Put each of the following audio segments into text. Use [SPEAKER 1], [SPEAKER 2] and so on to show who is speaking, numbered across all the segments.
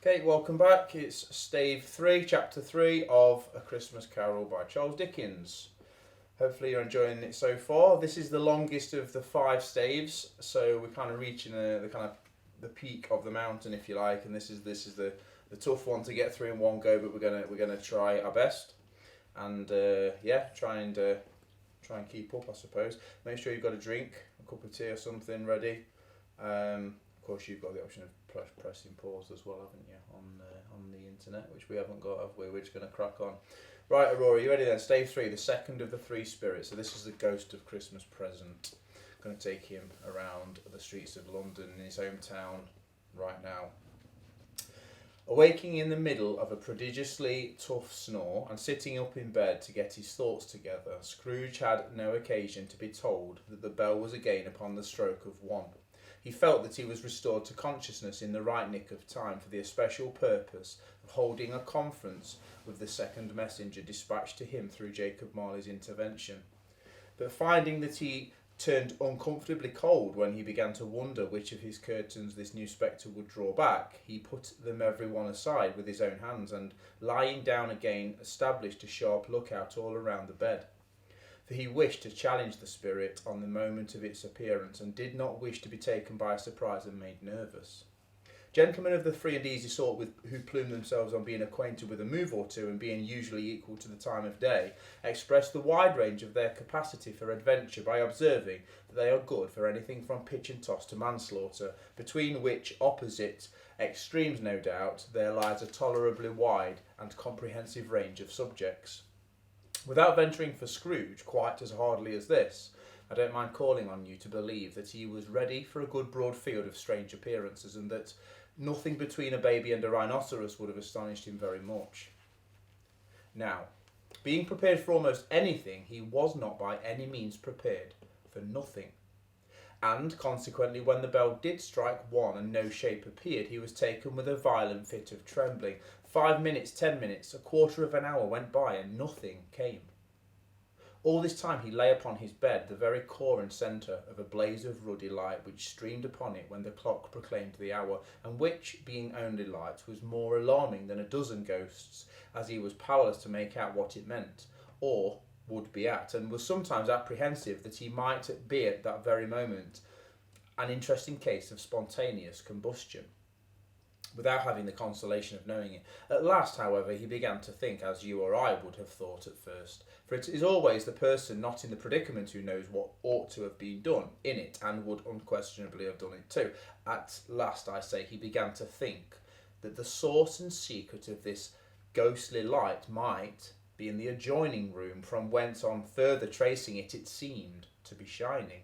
[SPEAKER 1] Okay, welcome back. It's Stave 3, Chapter 3 of A Christmas Carol by Charles Dickens. Hopefully you're enjoying it so far. This is the longest of the 5 staves, so we're kind of reaching the peak of the mountain, if you like, and this is the tough one to get through in one go, but we're gonna try our best, and try and keep up, I suppose. Make sure you've got a drink, a cup of tea or something ready. Of course, you've got the option of pressing pause as well, haven't you, on the internet, which we haven't got, have we? We're just going to crack on. Right, Aurora, you ready then? Stave 3, the second of the 3 spirits. So this is the ghost of Christmas present. I'm going to take him around the streets of London in his hometown right now. Awaking in the middle of a prodigiously tough snore and sitting up in bed to get his thoughts together, Scrooge had no occasion to be told that the bell was again upon the stroke of 1. He felt that he was restored to consciousness in the right nick of time for the especial purpose of holding a conference with the second messenger dispatched to him through Jacob Marley's intervention. But finding that he turned uncomfortably cold when he began to wonder which of his curtains this new spectre would draw back, he put them every one aside with his own hands, and lying down again established a sharp lookout all around the bed. For he wished to challenge the spirit on the moment of its appearance, and did not wish to be taken by surprise and made nervous. Gentlemen of the free and easy sort who plume themselves on being acquainted with a move or two and being usually equal to the time of day, express the wide range of their capacity for adventure by observing that they are good for anything from pitch and toss to manslaughter, between which opposite extremes, no doubt, there lies a tolerably wide and comprehensive range of subjects. Without venturing for Scrooge quite as hardly as this, I don't mind calling on you to believe that he was ready for a good broad field of strange appearances, and that nothing between a baby and a rhinoceros would have astonished him very much. Now, being prepared for almost anything, he was not by any means prepared for nothing. And consequently, when the bell did strike 1 and no shape appeared, he was taken with a violent fit of trembling. 5 minutes, 10 minutes, a quarter of an hour went by and nothing came. All this time he lay upon his bed, the very core and centre of a blaze of ruddy light which streamed upon it when the clock proclaimed the hour, and which, being only light, was more alarming than a dozen ghosts, as he was powerless to make out what it meant, or would be at, and was sometimes apprehensive that he might be at that very moment an interesting case of spontaneous combustion, without having the consolation of knowing it. At last, however, he began to think as you or I would have thought at first, for it is always the person not in the predicament who knows what ought to have been done in it, and would unquestionably have done it too. At last, I say, he began to think that the source and secret of this ghostly light might be in the adjoining room, from whence on further tracing it, it seemed to be shining.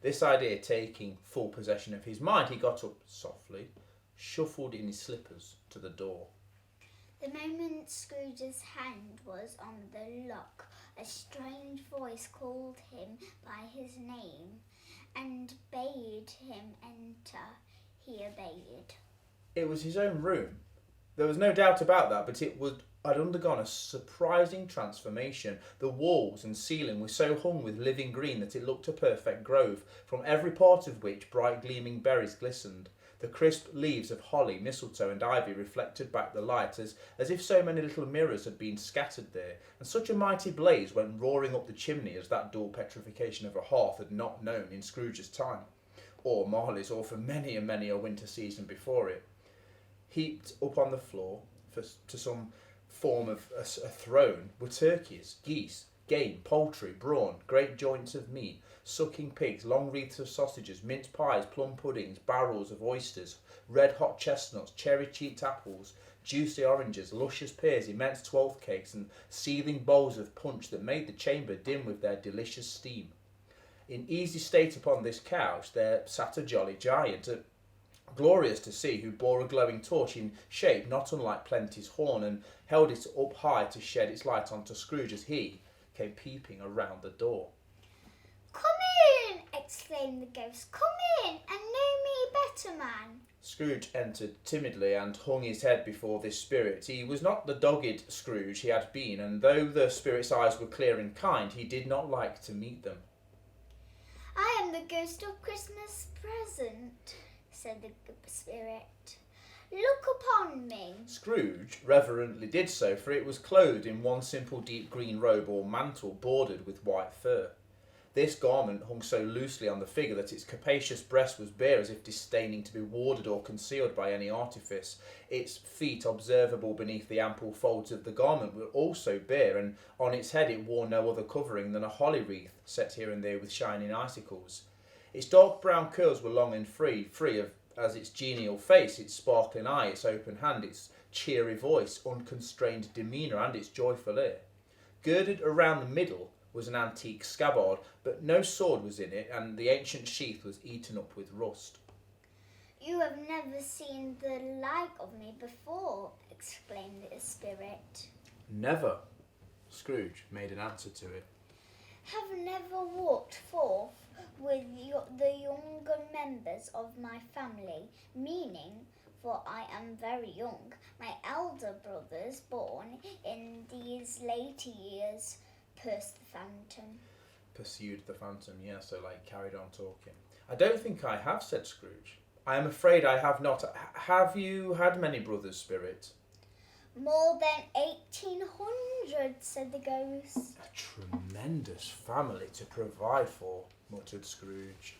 [SPEAKER 1] This idea taking full possession of his mind, he got up softly, shuffled in his slippers to the door.
[SPEAKER 2] The moment Scrooge's hand was on the lock, a strange voice called him by his name and bade him enter. He obeyed.
[SPEAKER 1] It was his own room. There was no doubt about that, but it had undergone a surprising transformation. The walls and ceiling were so hung with living green that it looked a perfect grove, from every part of which bright gleaming berries glistened. The crisp leaves of holly, mistletoe and ivy reflected back the light as if so many little mirrors had been scattered there, and such a mighty blaze went roaring up the chimney as that dull petrification of a hearth had not known in Scrooge's time, or Marley's, or for many and many a winter season before it. Heaped up on the floor, to some form of a throne, were turkeys, geese, game, poultry, brawn, great joints of meat, sucking pigs, long wreaths of sausages, mince pies, plum puddings, barrels of oysters, red-hot chestnuts, cherry-cheeked apples, juicy oranges, luscious pears, immense 12th cakes, and seething bowls of punch that made the chamber dim with their delicious steam. In easy state upon this couch there sat a jolly giant, glorious to see, who bore a glowing torch in shape not unlike Plenty's horn, and held it up high to shed its light onto Scrooge as he came peeping around the door.
[SPEAKER 2] "Come in!" exclaimed the ghost. "Come in and know me better, man."
[SPEAKER 1] Scrooge entered timidly and hung his head before this spirit. He was not the dogged Scrooge he had been, and though the spirit's eyes were clear and kind, he did not like to meet them.
[SPEAKER 2] "I am the ghost of Christmas present," said the spirit. "Look on me.
[SPEAKER 1] Scrooge reverently did so, for it was clothed in one simple deep green robe or mantle bordered with white fur. This garment hung so loosely on the figure that its capacious breast was bare, as if disdaining to be warded or concealed by any artifice. Its feet, observable beneath the ample folds of the garment, were also bare, and on its head it wore no other covering than a holly wreath, set here and there with shining icicles. Its dark brown curls were long and free of as its genial face, its sparkling eye, its open hand, its cheery voice, unconstrained demeanour, and its joyful air. Girded around the middle was an antique scabbard, but no sword was in it, and the ancient sheath was eaten up with rust.
[SPEAKER 2] You have never seen the like of me before, exclaimed the spirit.
[SPEAKER 1] Never, Scrooge made an answer to it.
[SPEAKER 2] Have never walked forth with the younger members of my family, meaning, for I am very young, my elder brothers born in these later years,
[SPEAKER 1] Pursued the Phantom, yeah, so carried on talking. I don't think I have, said Scrooge. I am afraid I have not. Have you had many brothers, Spirit?
[SPEAKER 2] More than 1,800, said the ghost.
[SPEAKER 1] A tremendous family to provide for, muttered Scrooge.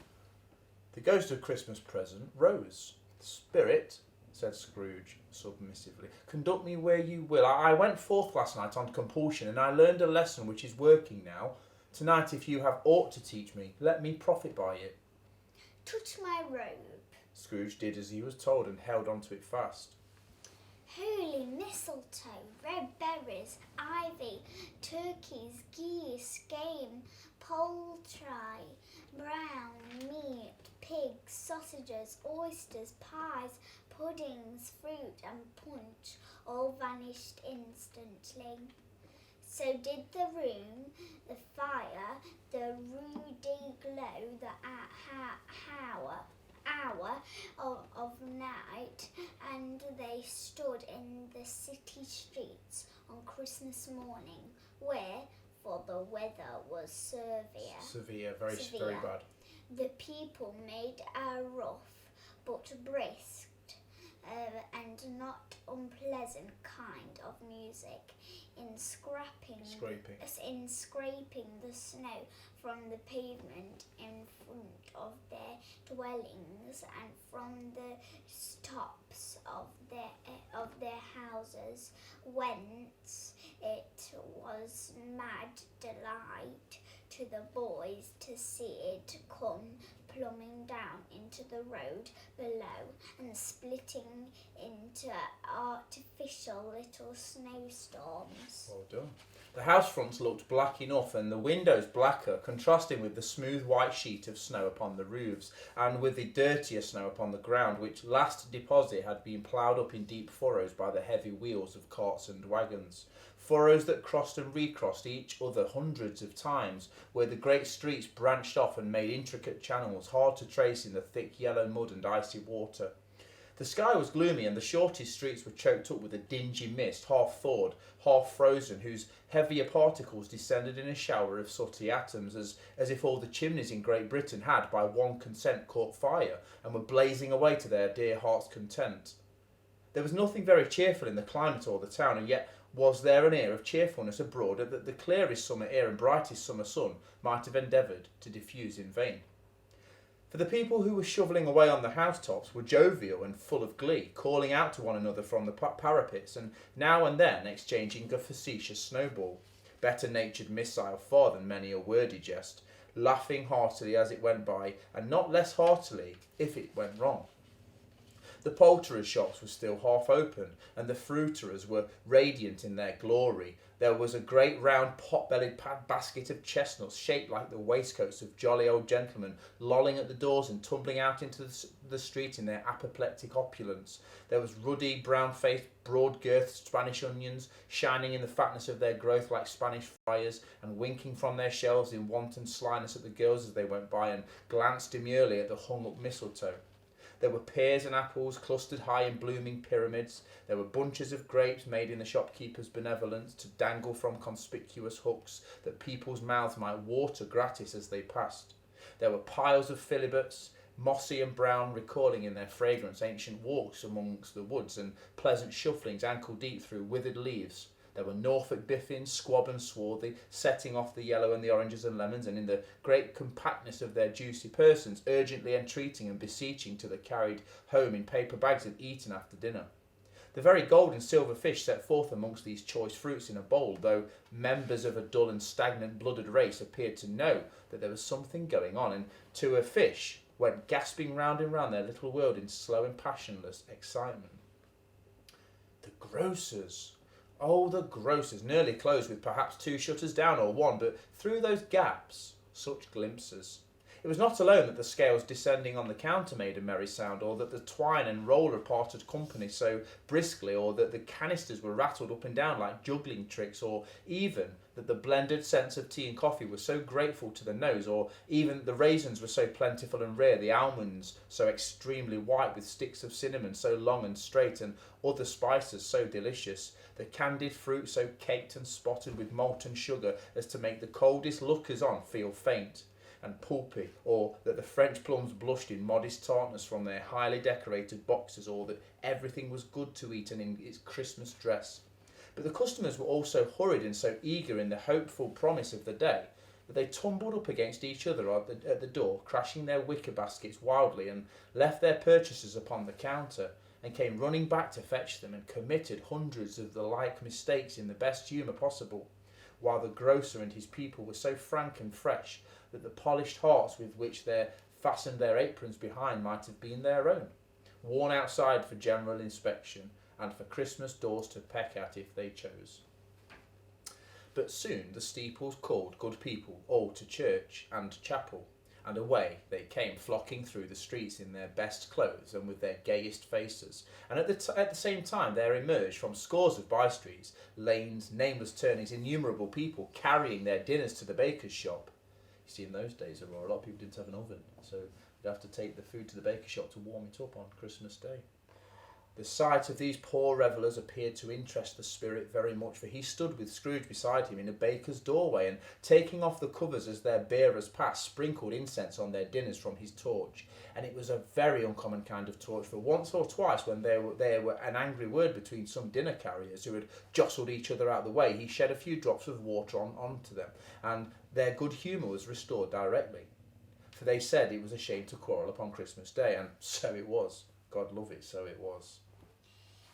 [SPEAKER 1] The ghost of Christmas present rose. Spirit, said Scrooge submissively, conduct me where you will. I went forth last night on compulsion, and I learned a lesson which is working now. Tonight, if you have aught to teach me, let me profit by it.
[SPEAKER 2] Touch my robe.
[SPEAKER 1] Scrooge did as he was told and held on to it fast.
[SPEAKER 2] Holy mistletoe, red berries, ivy, turkeys, geese, game, poultry, brown meat, pigs, sausages, oysters, pies, puddings, fruit and punch all vanished instantly. So did the room, the fire, the ruddy glow, the hour of night, and they stood in the city streets on Christmas morning, where, for the weather was severe,
[SPEAKER 1] very bad.
[SPEAKER 2] The people made a rough but brisk and not unpleasant kind of music in scraping the snow from the pavement in front of their dwellings and from the tops of their houses, whence it was mad delight to the boys to see it come pluming down into the road below and splitting into artificial little snowstorms.
[SPEAKER 1] Well done. The house fronts looked black enough, and the windows blacker, contrasting with the smooth white sheet of snow upon the roofs, and with the dirtier snow upon the ground, which last deposit had been ploughed up in deep furrows by the heavy wheels of carts and waggons. Furrows that crossed and recrossed each other hundreds of times, where the great streets branched off and made intricate channels hard to trace in the thick yellow mud and icy water. The sky was gloomy, and the shortest streets were choked up with a dingy mist, half thawed, half frozen, whose heavier particles descended in a shower of sooty atoms, as if all the chimneys in Great Britain had, by one consent, caught fire, and were blazing away to their dear heart's content. There was nothing very cheerful in the climate or the town, and yet was there an air of cheerfulness abroad that the clearest summer air and brightest summer sun might have endeavoured to diffuse in vain. For the people who were shovelling away on the housetops were jovial and full of glee, calling out to one another from the parapets, and now and then exchanging a facetious snowball, better-natured missile far than many a wordy jest, laughing heartily as it went by, and not less heartily if it went wrong. The poulterers' shops were still half open, and the fruiterers were radiant in their glory. There was a great round pot-bellied basket of chestnuts, shaped like the waistcoats of jolly old gentlemen, lolling at the doors and tumbling out into the street in their apoplectic opulence. There was ruddy, brown-faced, broad-girthed Spanish onions, shining in the fatness of their growth like Spanish friars, and winking from their shelves in wanton slyness at the girls as they went by, and glanced demurely at the hung-up mistletoe. There were pears and apples clustered high in blooming pyramids. There were bunches of grapes made in the shopkeeper's benevolence to dangle from conspicuous hooks that people's mouths might water gratis as they passed. There were piles of filibuts, mossy and brown, recalling in their fragrance ancient walks amongst the woods and pleasant shufflings ankle deep through withered leaves. There were Norfolk biffins, squab and swarthy, setting off the yellow and the oranges and lemons, and in the great compactness of their juicy persons, urgently entreating and beseeching to be carried home in paper bags and eaten after dinner. The very gold and silver fish set forth amongst these choice fruits in a bowl, though members of a dull and stagnant-blooded race appeared to know that there was something going on, and to a fish went gasping round and round their little world in slow and passionless excitement. The grocers! Oh, the grocers, nearly closed with perhaps 2 shutters down or 1, but through those gaps, such glimpses. It was not alone that the scales descending on the counter made a merry sound, or that the twine and roller parted company so briskly, or that the canisters were rattled up and down like juggling tricks, or even that the blended scents of tea and coffee were so grateful to the nose, or even the raisins were so plentiful and rare, the almonds so extremely white with sticks of cinnamon so long and straight, and other spices so delicious, the candied fruit so caked and spotted with molten sugar as to make the coldest lookers-on feel faint and pulpy, or that the French plums blushed in modest tartness from their highly decorated boxes, or that everything was good to eat and in its Christmas dress. But the customers were also hurried and so eager in the hopeful promise of the day that they tumbled up against each other at the door, crashing their wicker baskets wildly, and left their purchases upon the counter, and came running back to fetch them, and committed hundreds of the like mistakes in the best humour possible, while the grocer and his people were so frank and fresh that the polished hearts with which they fastened their aprons behind might have been their own, worn outside for general inspection, and for Christmas doors to peck at if they chose. But soon the steeples called good people all to church and chapel, and away they came flocking through the streets in their best clothes and with their gayest faces, and at the same time there emerged from scores of by-streets, lanes, nameless turnings, innumerable people carrying their dinners to the baker's shop. You see, in those days, a lot of people didn't have an oven, so you'd have to take the food to the baker's shop to warm it up on Christmas Day. The sight of these poor revellers appeared to interest the spirit very much, for he stood with Scrooge beside him in a baker's doorway, and taking off the covers as their bearers passed, sprinkled incense on their dinners from his torch. And it was a very uncommon kind of torch, for once or twice when there were an angry word between some dinner carriers who had jostled each other out of the way, he shed a few drops of water onto them, and their good humour was restored directly. For they said it was a shame to quarrel upon Christmas Day, and so it was. God love it, so it was.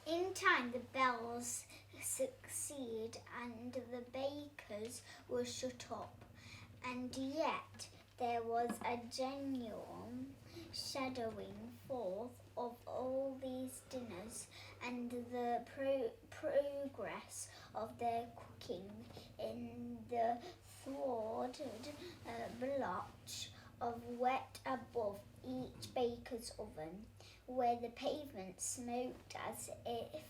[SPEAKER 2] In time the bells succeed and the bakers were shut up, and yet there was a genuine shadowing forth of all these dinners, and the progress of their cooking in the thwarted blotch of wet above each baker's oven, where the pavement smoked as if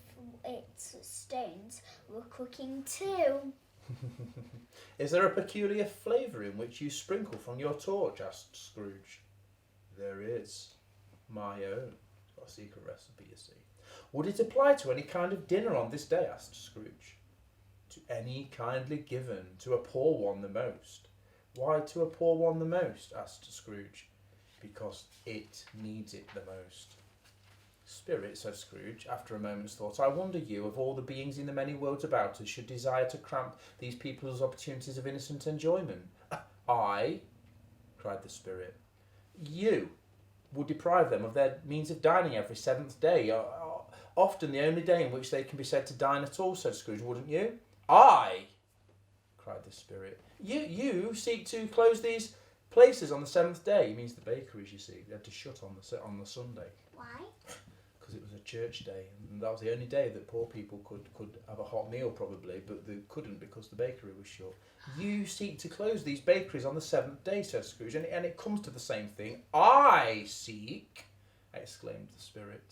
[SPEAKER 2] its stones were cooking too.
[SPEAKER 1] Is there a peculiar flavour in which you sprinkle from your torch? Asked Scrooge. There is. My own. It's got a secret recipe, you see. Would it apply to any kind of dinner on this day? Asked Scrooge. To any kindly given, to a poor one the most. Why to a poor one the most? Asked Scrooge. Because it needs it the most. Spirit, said Scrooge, after a moment's thought, I wonder you, of all the beings in the many worlds about us, should desire to cramp these people's opportunities of innocent enjoyment. I, cried the Spirit, you would deprive them of their means of dining every 7th day, often the only day in which they can be said to dine at all, said Scrooge, wouldn't you? I, cried the Spirit, you seek to close these places on the 7th day. He means the bakeries, you see. They had to shut on the Sunday.
[SPEAKER 2] Why?
[SPEAKER 1] Because it was a church day, and that was the only day that poor people could have a hot meal probably, but they couldn't because the bakery was shut. You seek to close these bakeries on the 7th day, said Scrooge, and it comes to the same thing. I seek, exclaimed the Spirit.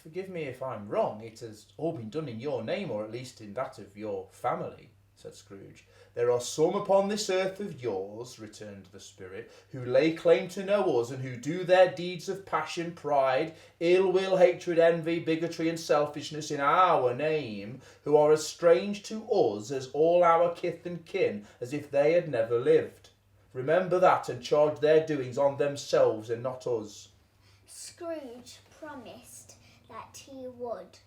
[SPEAKER 1] Forgive me if I'm wrong, it has all been done in your name, or at least in that of your family, said Scrooge. There are some upon this earth of yours, returned the Spirit, who lay claim to know us, and who do their deeds of passion, pride, ill will, hatred, envy, bigotry, and selfishness in our name, who are as strange to us as all our kith and kin, as if they had never lived. Remember that and charge their doings on themselves and not us.
[SPEAKER 2] Scrooge promised that he would,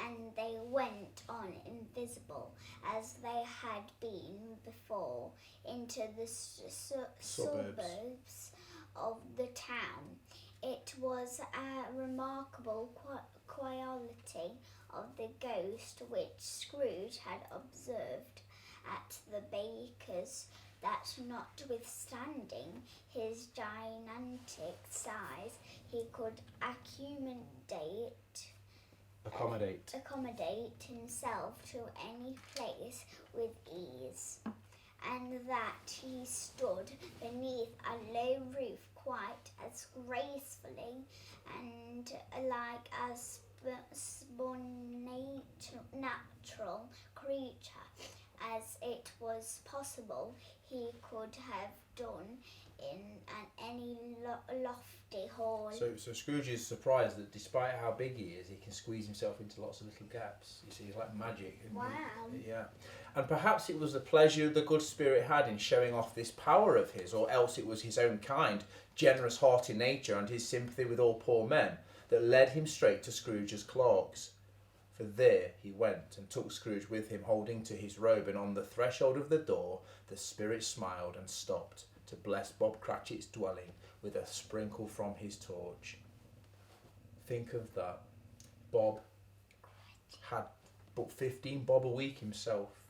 [SPEAKER 2] and they went on invisible, as they had been before, into the suburbs of the town. It was a remarkable quality of the ghost which Scrooge had observed at the baker's, that notwithstanding his gigantic size, he could accommodate himself to any place with ease, and that he stood beneath a low roof quite as gracefully and like a natural creature as it was possible he could have done in any lofty hall.
[SPEAKER 1] So Scrooge is surprised that despite how big he is, he can squeeze himself into lots of little gaps. You see, it's like magic.
[SPEAKER 2] Wow.
[SPEAKER 1] Yeah. And perhaps it was the pleasure the good spirit had in showing off this power of his, or else it was his own kind, generous hearty nature and his sympathy with all poor men that led him straight to Scrooge's clerks. For there he went and took Scrooge with him, holding to his robe, and on the threshold of the door the spirit smiled and stopped to bless Bob Cratchit's dwelling with a sprinkle from his torch. Think of that. Bob had but 15 bob a week himself.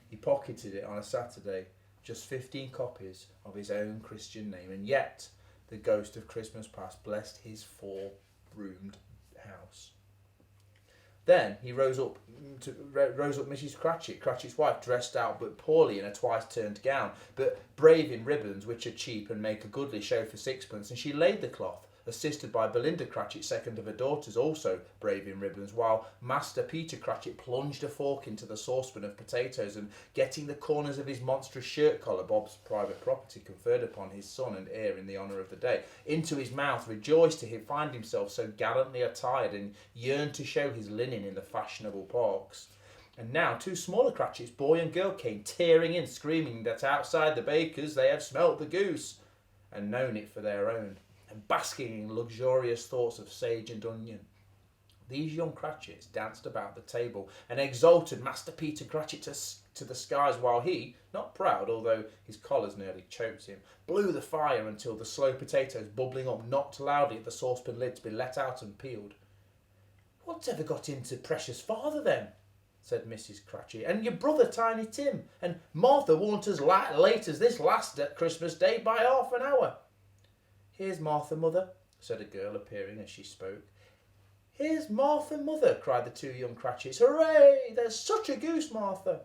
[SPEAKER 1] He pocketed it on a Saturday, just 15 copies of his own Christian name, and yet the ghost of Christmas past blessed his 4-roomed house. Then he rose up Mrs. Cratchit, Cratchit's wife, dressed out but poorly in a twice-turned gown, but brave in ribbons, which are cheap and make a goodly show for sixpence, and she laid the cloth, assisted by Belinda Cratchit, second of her daughters, also brave in ribbons, while Master Peter Cratchit plunged a fork into the saucepan of potatoes, and getting the corners of his monstrous shirt collar, Bob's private property conferred upon his son and heir in the honour of the day, into his mouth, rejoiced to find himself so gallantly attired, and yearned to show his linen in the fashionable parks. And now 2 smaller Cratchits, boy and girl, came tearing in, screaming that outside the baker's they had smelt the goose, and known it for their own, and basking in luxurious thoughts of sage and onion. These young Cratchits danced about the table and exalted Master Peter Cratchit to the skies, while he, not proud, although his collars nearly choked him, blew the fire until the slow potatoes, bubbling up, knocked loudly at the saucepan lid to be let out and peeled. "What's ever got into precious father, then?" said Mrs. Cratchit. "And your brother Tiny Tim? And Martha warn't as late as this last Christmas Day by half an hour." "Here's Martha, mother," said a girl, appearing as she spoke. "Here's Martha, mother," cried the 2 young Cratchits. "Hooray! There's such a goose, Martha."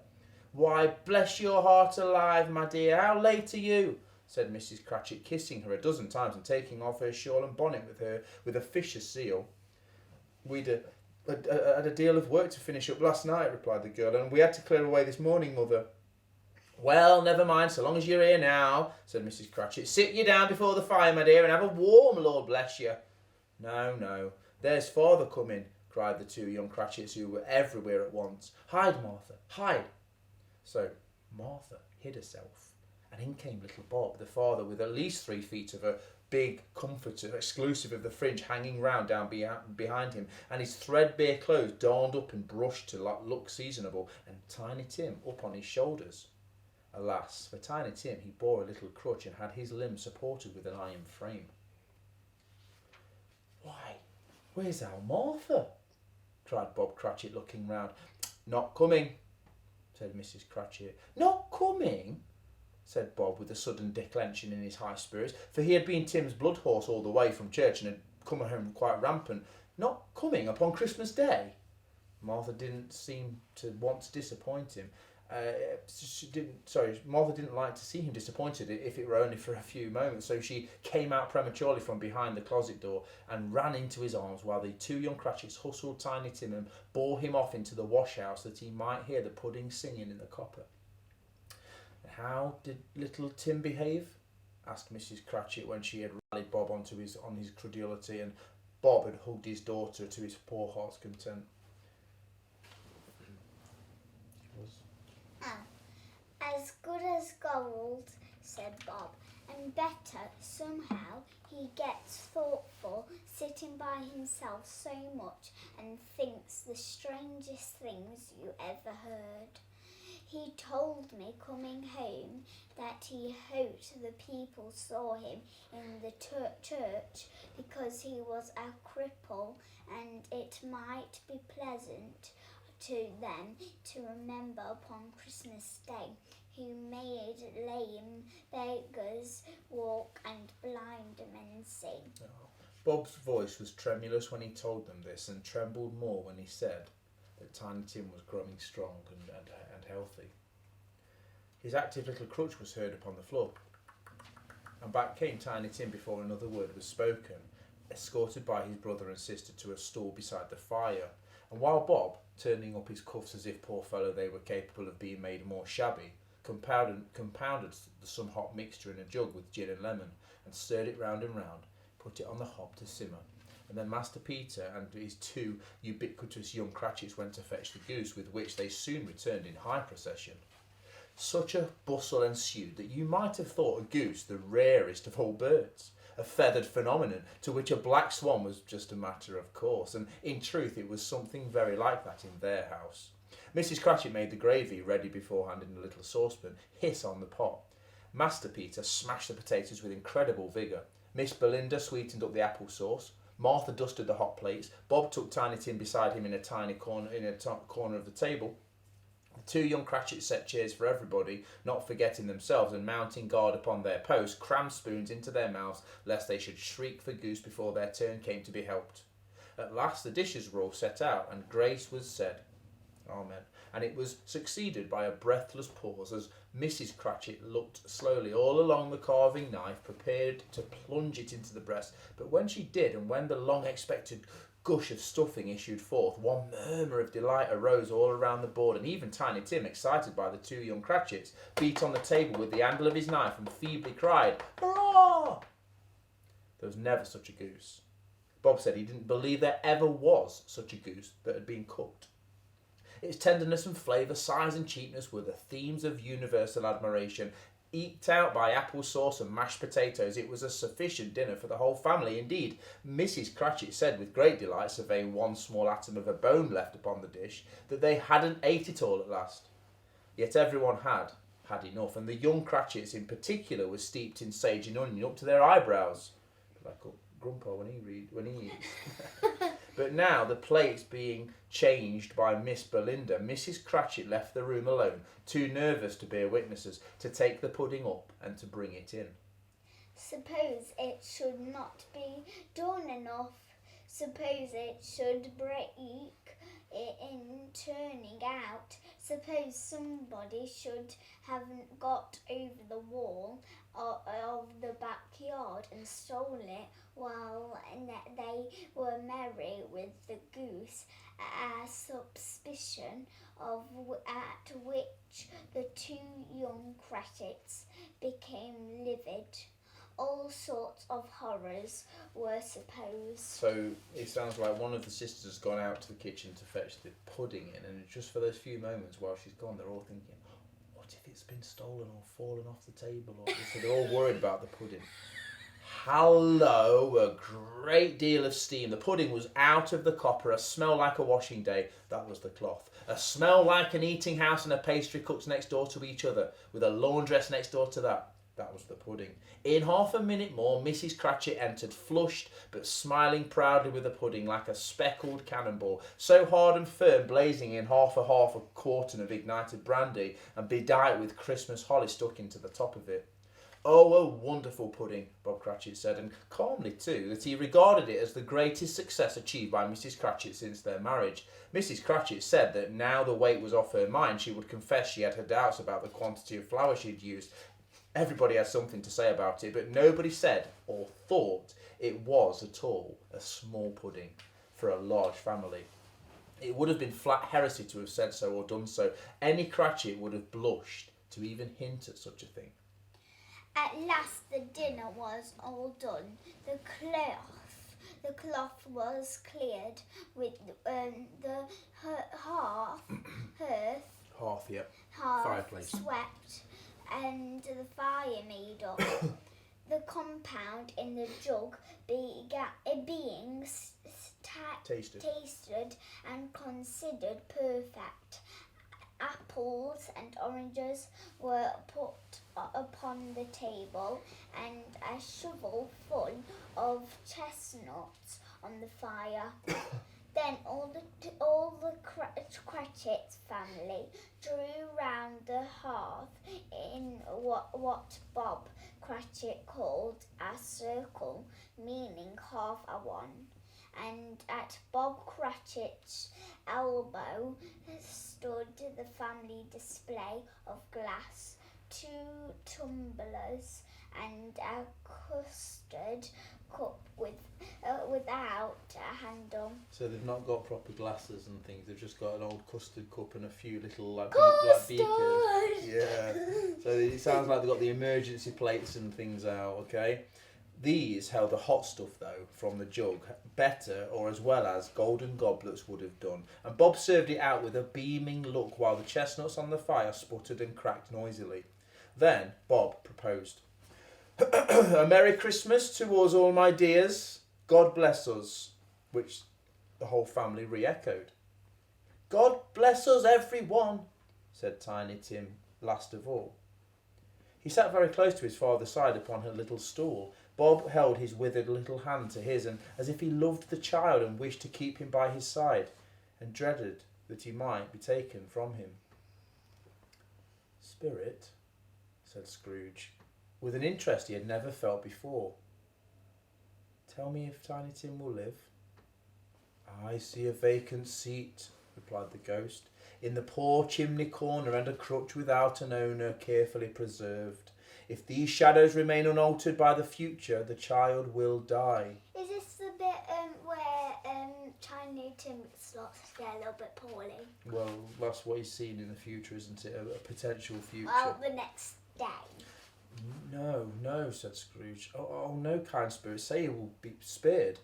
[SPEAKER 1] "Why, bless your heart alive, my dear, how late are you?" said Mrs. Cratchit, kissing her a dozen times and taking off her shawl and bonnet with a vicious zeal. "We'd had a deal of work to finish up last night," replied the girl, "and we had to clear away this morning, mother." "Well, never mind, so long as you're here now," said Mrs. Cratchit. "Sit you down before the fire, my dear, and have a warm, Lord bless you." No, there's father coming," cried the 2 young Cratchits, who were everywhere at once. "Hide, Martha, hide." So Martha hid herself, and in came little Bob, the father, with at least 3 feet of a big comforter, exclusive of the fringe, hanging round down behind him, and his threadbare clothes darned up and brushed to look seasonable, and Tiny Tim up on his shoulders. Alas, for Tiny Tim, he bore a little crutch and had his limbs supported with an iron frame. "Why, where's our Martha?" cried Bob Cratchit, looking round. "Not coming," said Mrs. Cratchit. "Not coming?" said Bob, with a sudden declension in his high spirits, for he had been Tim's blood horse all the way from church and had come home quite rampant. "Not coming upon Christmas Day?" Martha didn't seem to want to disappoint him. Martha didn't like to see him disappointed, if it were only for a few moments, so she came out prematurely from behind the closet door and ran into his arms, while the 2 young Cratchits hustled Tiny Tim and bore him off into the wash-house that he might hear the pudding singing in the copper. "And how did little Tim behave?" asked Mrs. Cratchit, when she had rallied Bob on his credulity, and Bob had hugged his daughter to his poor heart's content.
[SPEAKER 2] "As good as gold," said Bob, And better, somehow, he gets thoughtful, sitting by himself so much, and thinks the strangest things you ever heard. He told me coming home that he hoped the people saw him in the church because he was a cripple, and it might be pleasant to them to remember upon Christmas Day who made lame beggars walk and blind men see.
[SPEAKER 1] Bob's voice was tremulous when he told them this, and trembled more when he said that Tiny Tim was growing strong and healthy. His active little crutch was heard upon the floor, and back came Tiny Tim before another word was spoken, escorted by his brother and sister to a stool beside the fire. And while Bob, turning up his cuffs as if, poor fellow, they were capable of being made more shabby, compounded some hot mixture in a jug with gin and lemon, and stirred it round and round, put it on the hob to simmer. And then Master Peter and his two ubiquitous young Cratchits went to fetch the goose, with which they soon returned in high procession. Such a bustle ensued that you might have thought a goose the rarest of all birds, a feathered phenomenon to which a black swan was just a matter of course, and in truth it was something very like that in their house. Mrs. Cratchit made the gravy ready beforehand in a little saucepan, hiss on the pot. Master Peter smashed the potatoes with incredible vigour. Miss Belinda sweetened up the apple sauce. Martha dusted the hot plates. Bob took Tiny Tim beside him in a tiny corner of the table. The two young Cratchits set chairs for everybody, not forgetting themselves, and mounting guard upon their post, crammed spoons into their mouths, lest they should shriek for goose before their turn came to be helped. At last the dishes were all set out, and grace was said. Amen. And it was succeeded by a breathless pause as Mrs. Cratchit looked slowly all along the carving knife, prepared to plunge it into the breast. But when she did, and when the long-expected gush of stuffing issued forth, one murmur of delight arose all around the board, and even Tiny Tim, excited by the two young Cratchits, beat on the table with the handle of his knife and feebly cried, "Hurrah!" There was never such a goose. Bob said he didn't believe there ever was such a goose that had been cooked. Its tenderness and flavour, size and cheapness were the themes of universal admiration. Eked out by apple sauce and mashed potatoes, it was a sufficient dinner for the whole family. Indeed, Mrs. Cratchit said with great delight, surveying one small atom of a bone left upon the dish, that they hadn't ate it all at last. Yet everyone had enough, and the young Cratchits in particular were steeped in sage and onion up to their eyebrows, like Grandpa when he eats. But now, the plates being changed by Miss Belinda, Mrs. Cratchit left the room alone, too nervous to bear witnesses, to take the pudding up and to bring it in.
[SPEAKER 2] Suppose it should not be done enough. Suppose it should break in turning out. Suppose somebody should have got over the wall of the backyard and stole it while they were merry with the goose, a suspicion at which the two young Cratchits became livid. All sorts of horrors were supposed.
[SPEAKER 1] So it sounds like one of the sisters has gone out to the kitchen to fetch the pudding in, and just for those few moments while she's gone, they're all thinking, what if it's been stolen or fallen off the table? So they're all worried about the pudding. Hello, a great deal of steam. The pudding was out of the copper, a smell like a washing day. That was the cloth. A smell like an eating house and a pastry cook's next door to each other, with a laundress next door to that. That was the pudding. In half a minute more, Mrs. Cratchit entered, flushed but smiling proudly with the pudding like a speckled cannonball, so hard and firm, blazing in half a quartern of ignited brandy, and bedight with Christmas holly stuck into the top of it. Oh, a wonderful pudding, Bob Cratchit said, and calmly too, that he regarded it as the greatest success achieved by Mrs. Cratchit since their marriage. Mrs. Cratchit said that now the weight was off her mind, she would confess she had her doubts about the quantity of flour she'd used. Everybody had something to say about it, but nobody said or thought it was at all a small pudding for a large family. It would have been flat heresy to have said so or done so. Any Cratchit would have blushed to even hint at such a thing.
[SPEAKER 2] At last the dinner was all done. The cloth was cleared with the hearth
[SPEAKER 1] Fireplace.
[SPEAKER 2] swept and the fire made up. the compound in the jug being tasted and considered perfect. Apples and oranges were put upon the table, and a shovel full of chestnuts on the fire. Then all the Cratchit family drew round the hearth in what Bob Cratchit called a circle, meaning half a one. And at Bob Cratchit's elbow stood the family display of glass, 2 tumblers, and a custard cup without a handle.
[SPEAKER 1] So they've not got proper glasses and things. They've just got an old custard cup and a few little
[SPEAKER 2] Custard!
[SPEAKER 1] Yeah. So it sounds like they've got the emergency plates and things out. Okay. These held the hot stuff though from the jug better, or as well as golden goblets would have done. And Bob served it out with a beaming look while the chestnuts on the fire sputtered and cracked noisily. Then Bob proposed, "A Merry Christmas to us all, my dears. God bless us," which the whole family re-echoed. "God bless us, everyone," said Tiny Tim last of all. He sat very close to his father's side upon her little stool. Bob held his withered little hand to his, and as if he loved the child and wished to keep him by his side, and dreaded that he might be taken from him. "Spirit," said Scrooge, with an interest he had never felt before, "tell me if Tiny Tim will live." "I see a vacant seat," replied the ghost, "in the poor chimney corner, and a crutch without an owner, carefully preserved. If these shadows remain unaltered by the future, the child will die."
[SPEAKER 2] Is this the bit where Tiny Tim starts to get a little bit poorly?
[SPEAKER 1] Well, that's what he's seen in the future, isn't it? A potential future.
[SPEAKER 2] Well, the next day.
[SPEAKER 1] No, said Scrooge. Oh, no, kind spirit, say he will be spared.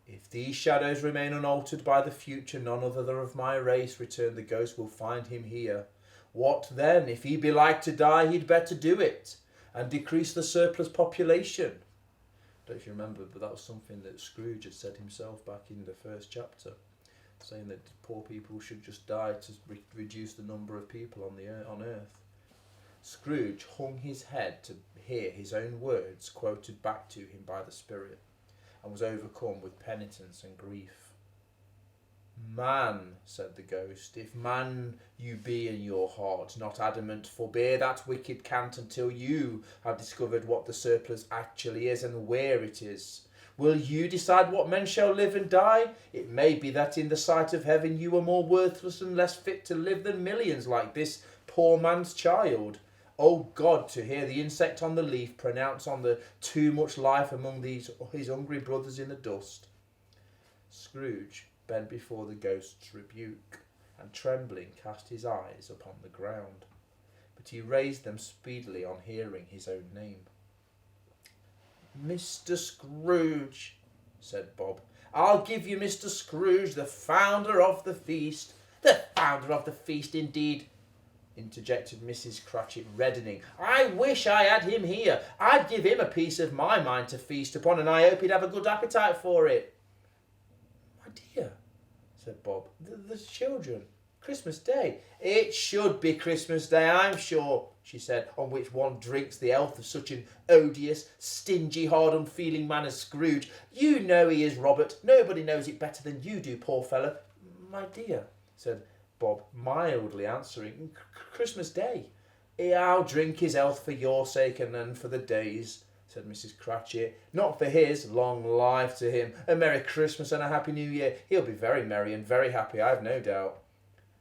[SPEAKER 1] "If these shadows remain unaltered by the future, none other of my race," returned the ghost, "will find him here. What then? If he be like to die, he'd better do it, and decrease the surplus population." I don't know if you remember, but that was something that Scrooge had said himself back in the first chapter, saying that poor people should just die to reduce the number of people on Earth. Scrooge hung his head to hear his own words quoted back to him by the spirit, and was overcome with penitence and grief. "Man," said the ghost, "if man you be in your heart, not adamant, forbear that wicked cant until you have discovered what the surplus actually is and where it is. Will you decide what men shall live and die? It may be that in the sight of heaven you are more worthless and less fit to live than millions like this poor man's child. O God, to hear the insect on the leaf pronounce on the too much life among his hungry brothers in the dust." Scrooge bent before the ghost's rebuke, and trembling cast his eyes upon the ground, but he raised them speedily on hearing his own name. "Mr. Scrooge," said Bob. "I'll give you Mr. Scrooge, the founder of the feast." "The founder of the feast, indeed," interjected Mrs. Cratchit, reddening. "I wish I had him here. I'd give him a piece of my mind to feast upon, and I hope he'd have a good appetite for it." "My dear," said Bob, "the children. Christmas Day." "It should be Christmas Day, I'm sure," she said, "on which one drinks the health of such an odious, stingy, hard, unfeeling man as Scrooge. You know he is, Robert. Nobody knows it better than you do, poor fellow." "My dear," said Bob, mildly answering, "Christmas Day." "I'll drink his health for your sake and for the day's," said Mrs. Cratchit. "Not for his. Long life to him. A Merry Christmas and a Happy New Year. He'll be very merry and very happy, I've no doubt."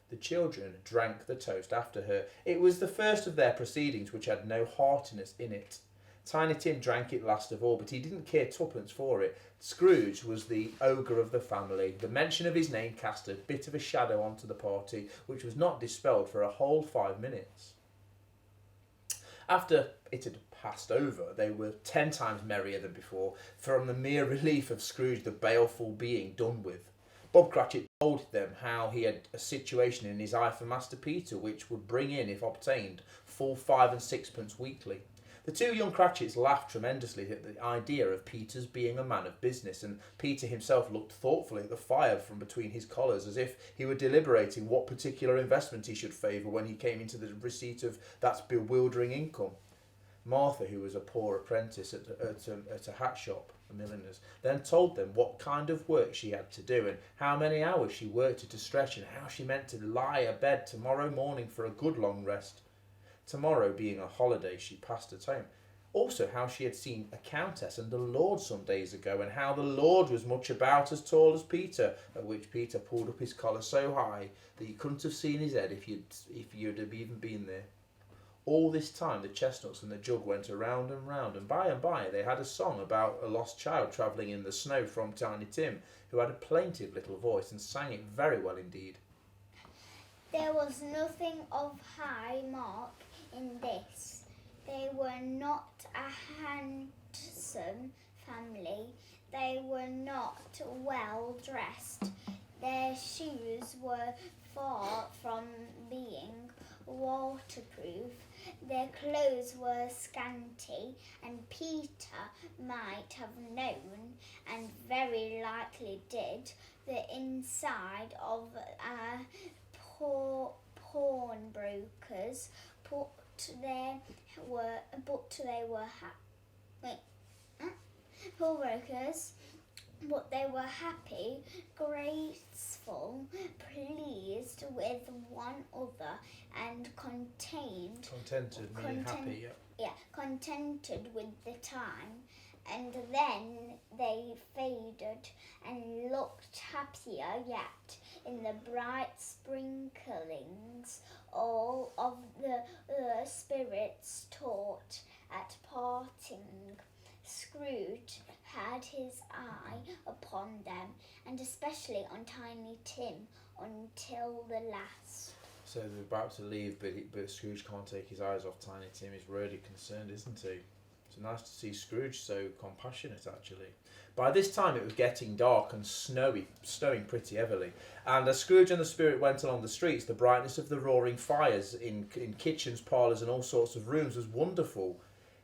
[SPEAKER 1] The children drank the toast after her. It was the first of their proceedings which had no heartiness in it. Tiny Tim drank it last of all, but he didn't care twopence for it. Scrooge was the ogre of the family. The mention of his name cast a bit of a shadow onto the party, which was not dispelled for a whole 5 minutes. After it had passed over, they were 10 times merrier than before, from the mere relief of Scrooge the baleful being done with. Bob Cratchit told them how he had a situation in his eye for Master Peter, which would bring in, if obtained, full 5 and 6pence weekly. The two young Cratchits laughed tremendously at the idea of Peter's being a man of business, and Peter himself looked thoughtfully at the fire from between his collars, as if he were deliberating what particular investment he should favour when he came into the receipt of that bewildering income. Martha, who was a poor apprentice at a hat shop, a milliner's, then told them what kind of work she had to do, and how many hours she worked at a stretch, and how she meant to lie abed tomorrow morning for a good long rest. Tomorrow being a holiday, she passed at home. Also how she had seen a countess and a lord some days ago, and how the lord was much about as tall as Peter, at which Peter pulled up his collar so high that you couldn't have seen his head if you'd have even been there. All this time the chestnuts and the jug went around and round, and by they had a song about a lost child travelling in the snow from Tiny Tim, who had a plaintive little voice and sang it very well indeed.
[SPEAKER 2] There was nothing of high mark in this. They were not a handsome family. They were not well dressed. Their shoes were far from being waterproof. Their clothes were scanty, and Peter might have known, and very likely did, the inside of a pawnbrokers, but they were happy, graceful, pleased with one another, and contented with the time. And then they faded and looked happier yet in the bright sprinklings all of the spirits taught at parting. Scrooge had his eye upon them, and especially on Tiny Tim, until the last.
[SPEAKER 1] So they're about to leave, but Scrooge can't take his eyes off Tiny Tim. He's really concerned, isn't he? It's nice to see Scrooge so compassionate, actually. By this time it was getting dark and snowing pretty heavily, and as Scrooge and the Spirit went along the streets, the brightness of the roaring fires in kitchens, parlours and all sorts of rooms was wonderful.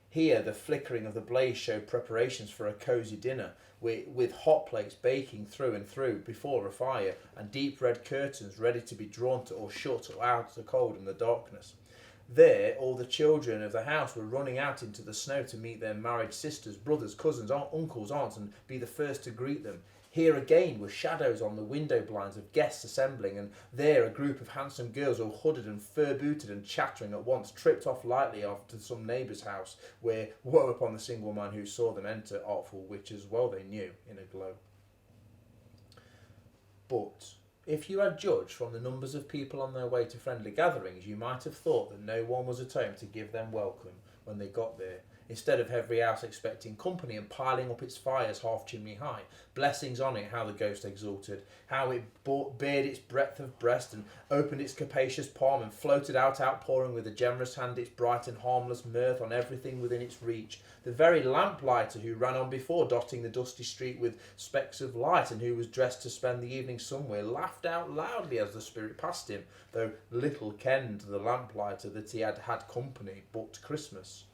[SPEAKER 1] Here the flickering of the blaze showed preparations for a cosy dinner, with hot plates baking through and through before a fire, and deep red curtains ready to be drawn to or shut or out of the cold and the darkness. There, all the children of the house were running out into the snow to meet their married sisters, brothers, cousins, uncles, aunts, and be the first to greet them. Here again were shadows on the window blinds of guests assembling, and there a group of handsome girls, all hooded and fur-booted and chattering at once, tripped off lightly off to some neighbour's house, where woe upon the single man who saw them enter, artful witches, well they knew, in a glow. But if you had judged from the numbers of people on their way to friendly gatherings, you might have thought that no one was at home to give them welcome when they got there, instead of every house expecting company and piling up its fires half chimney high. Blessings on it, how the ghost exulted, how it bared its breadth of breast and opened its capacious palm and floated out outpouring with a generous hand its bright and harmless mirth on everything within its reach. The very lamplighter who ran on before, dotting the dusty street with specks of light, and who was dressed to spend the evening somewhere, laughed out loudly as the Spirit passed him, though little kenned the lamplighter that he had had company but Christmas.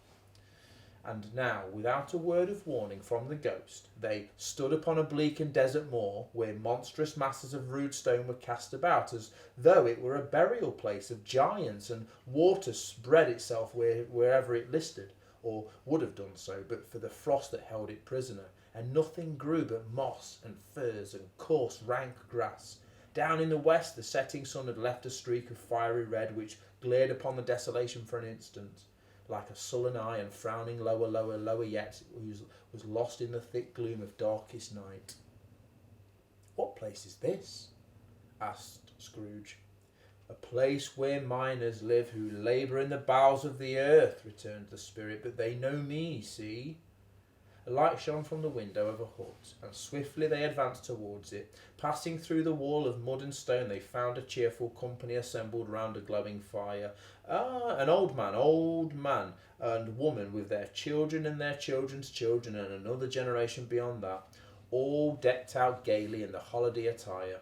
[SPEAKER 1] And now, without a word of warning from the ghost, they stood upon a bleak and desert moor, where monstrous masses of rude stone were cast about, as though it were a burial place of giants, and water spread itself wherever it listed, or would have done so, but for the frost that held it prisoner, and nothing grew but moss and furze and coarse rank grass. Down in the west the setting sun had left a streak of fiery red, which glared upon the desolation for an instant, like a sullen eye, and frowning lower yet, was lost in the thick gloom of darkest night. "What place is this?" asked Scrooge. "A place where miners live who labour in the bowels of the earth," returned the Spirit, "but they know me, see?" A light shone from the window of a hut, and swiftly they advanced towards it. Passing through the wall of mud and stone, they found a cheerful company assembled round a glowing fire. An old man and woman, with their children and their children's children, and another generation beyond that, all decked out gaily in the holiday attire.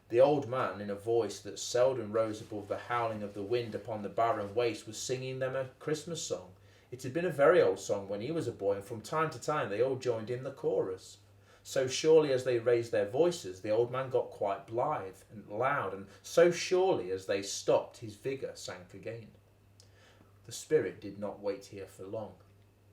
[SPEAKER 1] The old man, in a voice that seldom rose above the howling of the wind upon the barren waste, was singing them a Christmas song. It had been a very old song when he was a boy, and from time to time they all joined in the chorus. So surely as they raised their voices, the old man got quite blithe and loud, and so surely as they stopped, his vigour sank again. The spirit did not wait here for long,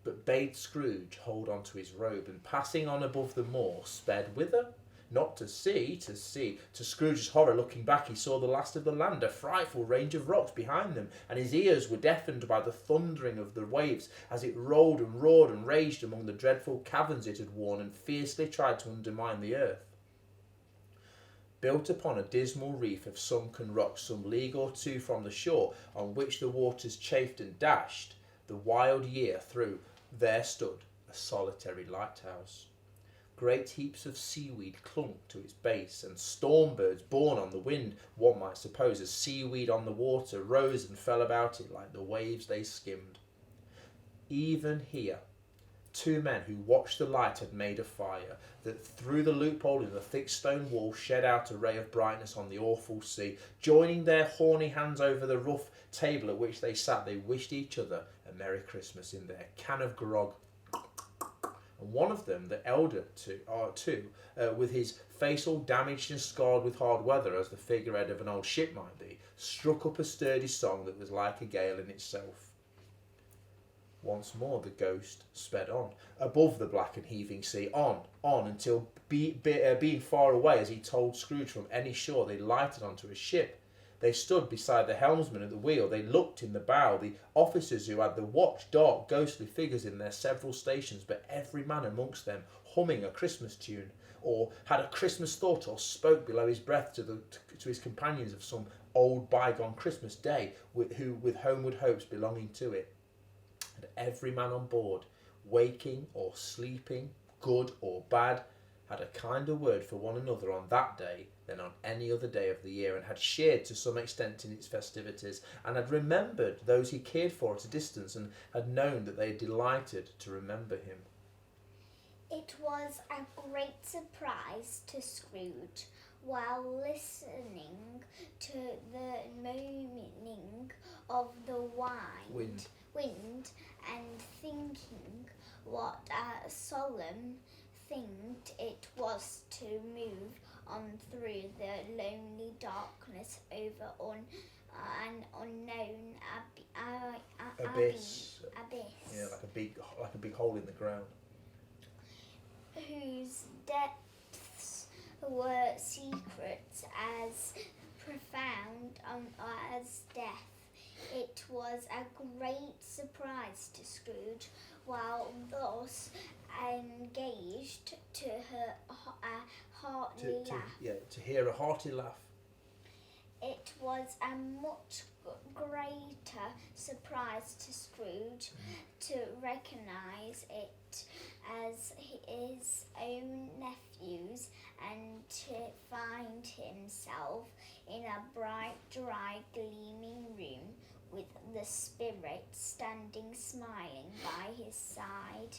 [SPEAKER 1] but bade Scrooge hold on to his robe, and passing on above the moor, sped whither? Not to sea, to sea. To Scrooge's horror, looking back, he saw the last of the land, a frightful range of rocks behind them, and his ears were deafened by the thundering of the waves as it rolled and roared and raged among the dreadful caverns it had worn and fiercely tried to undermine the earth. Built upon a dismal reef of sunken rocks some league or two from the shore, on which the waters chafed and dashed the wild year through, there stood a solitary lighthouse. Great heaps of seaweed clung to its base, and storm birds borne on the wind, one might suppose, as seaweed on the water, rose and fell about it like the waves they skimmed. Even here, two men who watched the light had made a fire, that through the loophole in the thick stone wall shed out a ray of brightness on the awful sea. Joining their horny hands over the rough table at which they sat, they wished each other a Merry Christmas in their can of grog. And one of them, the elder two, with his face all damaged and scarred with hard weather, as the figurehead of an old ship might be, struck up a sturdy song that was like a gale in itself. Once more the ghost sped on, above the black and heaving sea, on, until being far away, as he told Scrooge, from any shore, they lighted onto a ship. They stood beside the helmsman at the wheel. They looked in the bow. The officers who had the watch, dark, ghostly figures in their several stations, but every man amongst them humming a Christmas tune, or had a Christmas thought, or spoke below his breath to his companions of some old bygone Christmas day, with homeward hopes belonging to it. And every man on board, waking or sleeping, good or bad, had a kinder word for one another on that day than on any other day of the year, and had shared to some extent in its festivities, and had remembered those he cared for at a distance, and had known that they delighted to remember him.
[SPEAKER 2] It was a great surprise to Scrooge, while listening to the moaning of the wind and thinking what a solemn thing it was to move on through the lonely darkness over an unknown
[SPEAKER 1] Abyss.
[SPEAKER 2] abyss.
[SPEAKER 1] Yeah, like a big hole in the ground.
[SPEAKER 2] Whose depths were secrets as profound as death. It was a great surprise to Scrooge, while thus engaged, to hear a hearty laugh.
[SPEAKER 1] To hear a hearty laugh.
[SPEAKER 2] It was a much greater surprise to Scrooge to recognise it as his own nephew's, and to find himself in a bright, dry, gleaming room, with the spirit standing smiling by his side,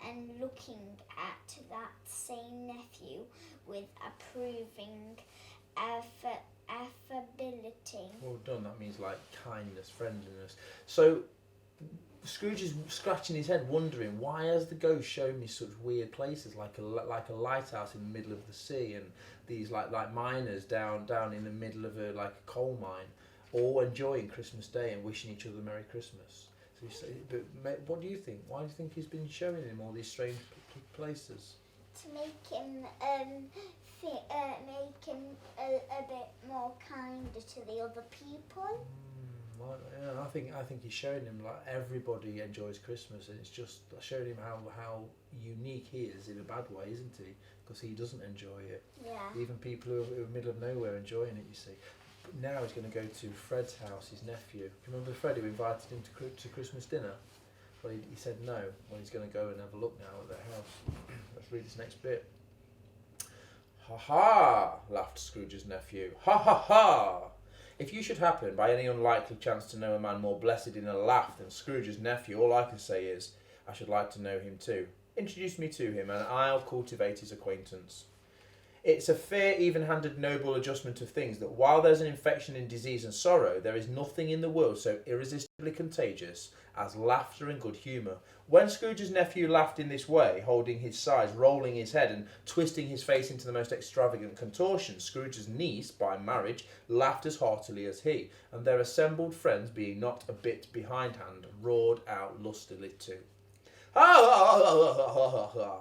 [SPEAKER 2] and looking at that same nephew with approving affability.
[SPEAKER 1] Well done, that means like kindness, friendliness. So Scrooge is scratching his head, wondering, why has the ghost shown me such weird places, like a lighthouse in the middle of the sea, and these like miners down in the middle of a coal mine, all enjoying Christmas Day and wishing each other Merry Christmas. So you say, but what do you think? Why do you think he's been showing him all these strange places?
[SPEAKER 2] To make him a bit more kinder to the other people.
[SPEAKER 1] Well, yeah, I think he's showing him like everybody enjoys Christmas, and it's just showing him how unique he is in a bad way, isn't he? Because he doesn't enjoy it.
[SPEAKER 2] Yeah.
[SPEAKER 1] Even people who are in the middle of nowhere enjoying it, you see. But now he's going to go to Fred's house, his nephew. Do you remember Fred who invited him to Christmas dinner? Well, he said no. Well, he's going to go and have a look now at their house. Let's read this next bit. Ha ha! Laughed Scrooge's nephew. Ha ha ha! If you should happen by any unlikely chance to know a man more blessed in a laugh than Scrooge's nephew, all I can say is, I should like to know him too. Introduce me to him, and I'll cultivate his acquaintance. It's a fair, even-handed, noble adjustment of things that while there's an infection in disease and sorrow, there is nothing in the world so irresistibly contagious as laughter and good humour. When Scrooge's nephew laughed in this way, holding his sides, rolling his head and twisting his face into the most extravagant contortions, Scrooge's niece, by marriage, laughed as heartily as he, and their assembled friends, being not a bit behindhand, roared out lustily too. Ha ha ha ha ha ha!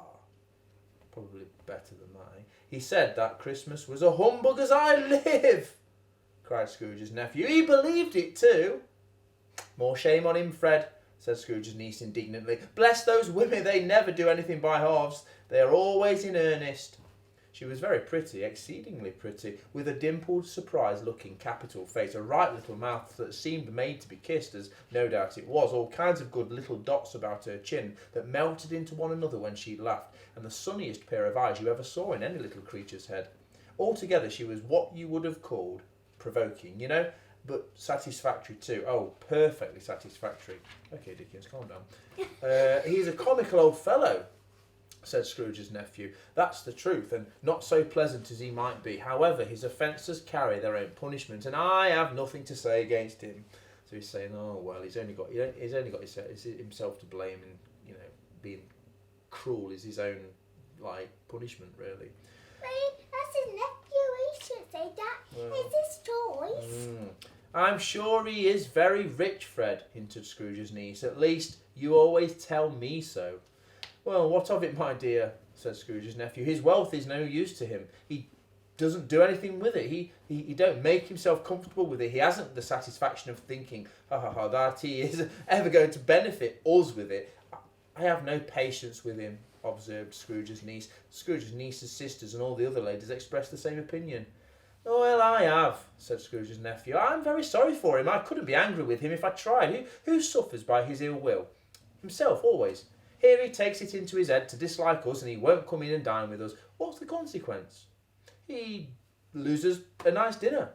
[SPEAKER 1] Probably better than that, eh? He said that Christmas was a humbug as I live, cried Scrooge's nephew. He believed it too. More shame on him, Fred, said Scrooge's niece indignantly. Bless those women, they never do anything by halves. They are always in earnest. She was very pretty, exceedingly pretty, with a dimpled, surprised-looking, capital face, a right little mouth that seemed made to be kissed, as no doubt it was, all kinds of good little dots about her chin that melted into one another when she laughed, and the sunniest pair of eyes you ever saw in any little creature's head. Altogether she was what you would have called provoking, you know, but satisfactory too. Oh, perfectly satisfactory. Okay, Dickens, calm down. He's a comical old fellow, said Scrooge's nephew. That's the truth, and not so pleasant as he might be. However, his offences carry their own punishment, and I have nothing to say against him. So he's saying, oh well, he's only got himself to blame, and you know, being cruel is his own punishment, really.
[SPEAKER 2] Wait, that's his nephew. He should say that.
[SPEAKER 1] Well,
[SPEAKER 2] It's his choice.
[SPEAKER 1] I'm sure he is very rich, Fred, hinted Scrooge's niece. At least you always tell me so. Well, what of it, my dear, said Scrooge's nephew. His wealth is no use to him. He doesn't do anything with it. He don't make himself comfortable with it. He hasn't the satisfaction of thinking, that he is ever going to benefit us with it. I have no patience with him, observed Scrooge's niece. Scrooge's niece's sisters and all the other ladies expressed the same opinion. Oh, well, I have, said Scrooge's nephew. I'm very sorry for him. I couldn't be angry with him if I tried. Who suffers by his ill will? Himself, always. Here he takes it into his head to dislike us, and he won't come in and dine with us. What's the consequence? He loses a nice dinner.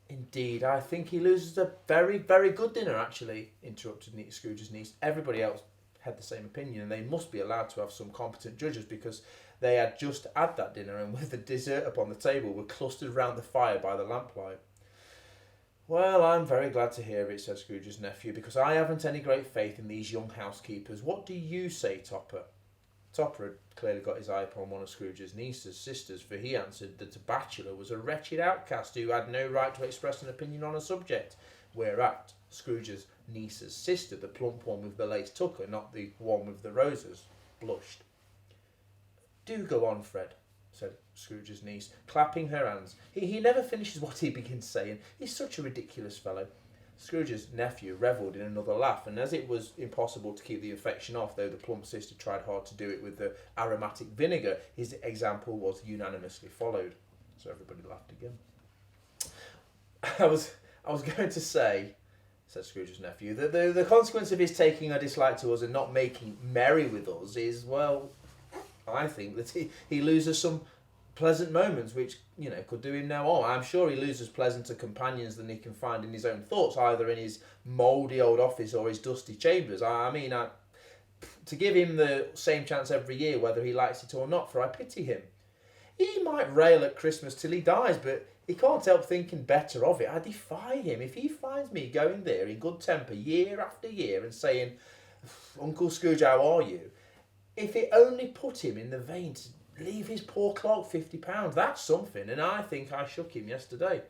[SPEAKER 1] Indeed, I think he loses a very, very good dinner, actually, interrupted Scrooge's niece. Everybody else had the same opinion, and they must be allowed to have some competent judges, because they had just had that dinner, and with the dessert upon the table, were clustered round the fire by the lamplight. Well, I'm very glad to hear it, said Scrooge's nephew, because I haven't any great faith in these young housekeepers. What do you say, Topper? Topper had clearly got his eye upon one of Scrooge's niece's sisters, for he answered that a bachelor was a wretched outcast who had no right to express an opinion on a subject, whereat Scrooge's niece's sister, the plump one with the lace tucker, not the one with the roses, blushed. Do go on, Fred, said Scrooge's niece, clapping her hands. He never finishes what he begins saying. He's such a ridiculous fellow. Scrooge's nephew revelled in another laugh, and as it was impossible to keep the affection off, though the plump sister tried hard to do it with the aromatic vinegar, his example was unanimously followed. So everybody laughed again. I was going to say, said Scrooge's nephew, that the consequence of his taking a dislike to us and not making merry with us is, well, I think that he loses some pleasant moments which, you know, could do him no harm. I'm sure he loses pleasanter companions than he can find in his own thoughts, either in his mouldy old office or his dusty chambers. To give him the same chance every year, whether he likes it or not, for I pity him. He might rail at Christmas till he dies, but he can't help thinking better of it. I defy him. If he finds me going there in good temper year after year and saying, Uncle Scrooge, how are you? If it only put him in the vein to leave his poor clerk £50, that's something, and I think I shook him yesterday.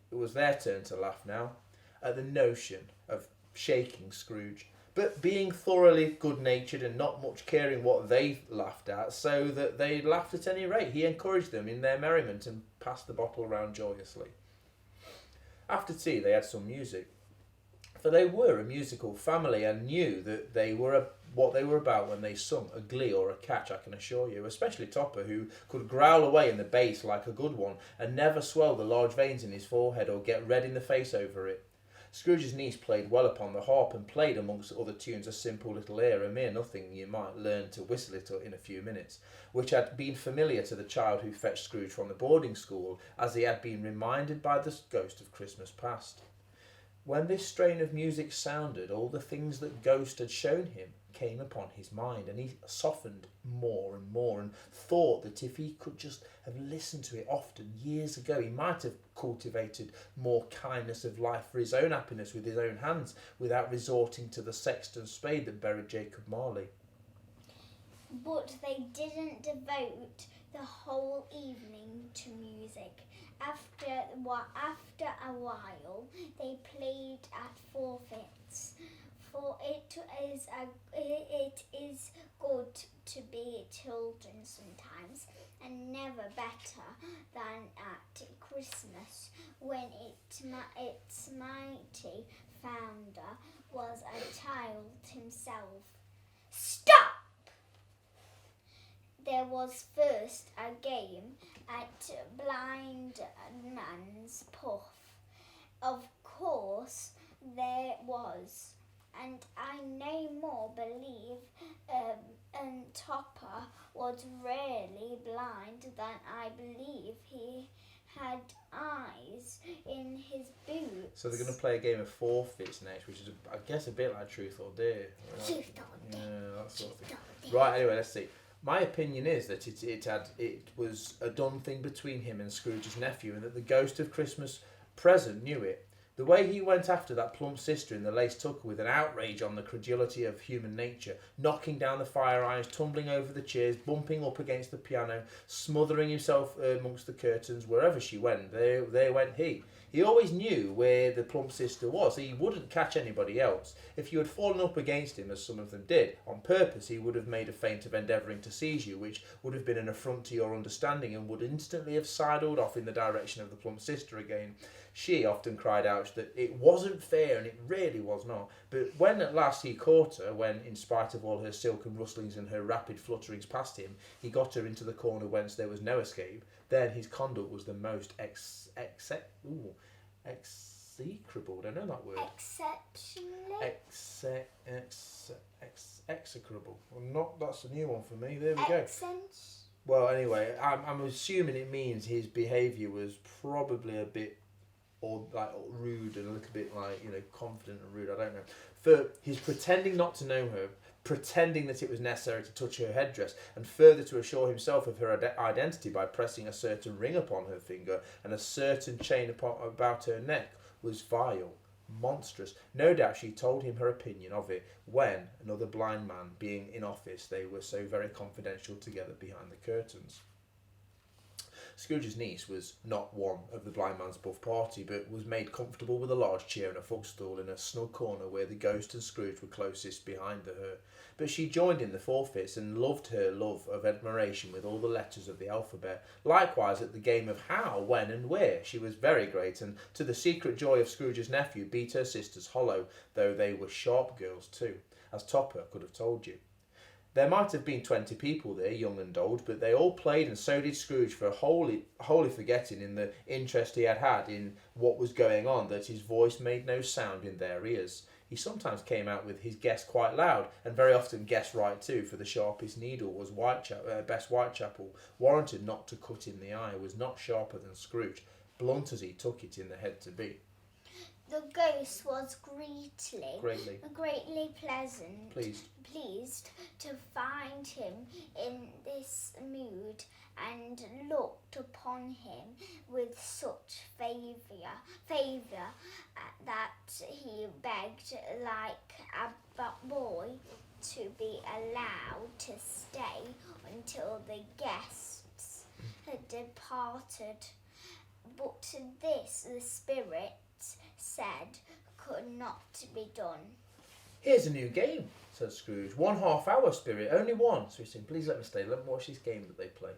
[SPEAKER 1] It was their turn to laugh now, at the notion of shaking Scrooge, but being thoroughly good-natured and not much caring what they laughed at, so that they laughed at any rate, he encouraged them in their merriment and passed the bottle round joyously. After tea they had some music, for they were a musical family and knew that they were what they were about when they sung a glee or a catch, I can assure you, especially Topper, who could growl away in the bass like a good one and never swell the large veins in his forehead or get red in the face over it. Scrooge's niece played well upon the harp and played amongst other tunes a simple little air, a mere nothing you might learn to whistle it in a few minutes, which had been familiar to the child who fetched Scrooge from the boarding school, as he had been reminded by the ghost of Christmas past. When this strain of music sounded, all the things that Ghost had shown him came upon his mind, and he softened more and more, and thought that if he could just have listened to it often years ago, he might have cultivated more kindness of life for his own happiness with his own hands, without resorting to the sexton's spade that buried Jacob Marley.
[SPEAKER 2] But they didn't devote the whole evening to music. After a while, they played at forfeits, for it is good to be children sometimes, and never better than at Christmas, when its mighty founder was a child himself. Stop! There was first a game at blind man's puff. Of course there was, and I no more believe Topper was really blind than I believe he had eyes in his boots.
[SPEAKER 1] So they're going to play a game of forfeits next, which is, I guess, a bit like Truth or Dare.
[SPEAKER 2] Truth or Dare.
[SPEAKER 1] Yeah, that sort of thing. Right, anyway, let's see. My opinion is that it was a done thing between him and Scrooge's nephew, and that the ghost of Christmas present knew it. The way he went after that plump sister in the lace tucker with an outrage on the credulity of human nature, knocking down the fire irons, tumbling over the chairs, bumping up against the piano, smothering himself amongst the curtains, wherever she went, there went he. He always knew where the plump sister was. He wouldn't catch anybody else. If you had fallen up against him, as some of them did, on purpose, he would have made a feint of endeavouring to seize you, which would have been an affront to your understanding, and would instantly have sidled off in the direction of the plump sister again. She often cried out that it wasn't fair, and it really was not. But when at last he caught her, when, in spite of all her silken rustlings and her rapid flutterings past him, he got her into the corner whence there was no escape, then his conduct was the most execrable. I don't know that word.
[SPEAKER 2] Exceptionally?
[SPEAKER 1] Execrable. Well, that's a new one for me. There we go. Well, anyway, I'm assuming it means his behaviour was probably a bit rude and a little bit confident and rude. I don't know. For his pretending not to know her, pretending that it was necessary to touch her headdress, and further to assure himself of her identity by pressing a certain ring upon her finger and a certain chain about her neck, was vile, monstrous. No doubt she told him her opinion of it when, another blind man being in office, they were so very confidential together behind the curtains. Scrooge's niece was not one of the blind man's buff party, but was made comfortable with a large chair and a footstool in a snug corner where the ghost and Scrooge were closest behind her. But she joined in the forfeits and loved her love of admiration with all the letters of the alphabet. Likewise at the game of how, when and where she was very great, and to the secret joy of Scrooge's nephew beat her sisters hollow, though they were sharp girls too, as Topper could have told you. There might have been 20 people there, young and old, but they all played, and so did Scrooge, for wholly forgetting in the interest he had had in what was going on that his voice made no sound in their ears. He sometimes came out with his guess quite loud, and very often guessed right too, for the sharpest needle was best Whitechapel, warranted not to cut in the eye, was not sharper than Scrooge, blunt as he took it in the head to be.
[SPEAKER 2] The ghost was greatly pleased to find him in this mood, and looked upon him with such favour that he begged like a boy to be allowed to stay until the guests had departed. But this the spirit said could not be done.
[SPEAKER 1] Here's a new game, said Scrooge. 1/2 hour, Spirit, only one. So he said, please let me stay, let me watch this game that they play.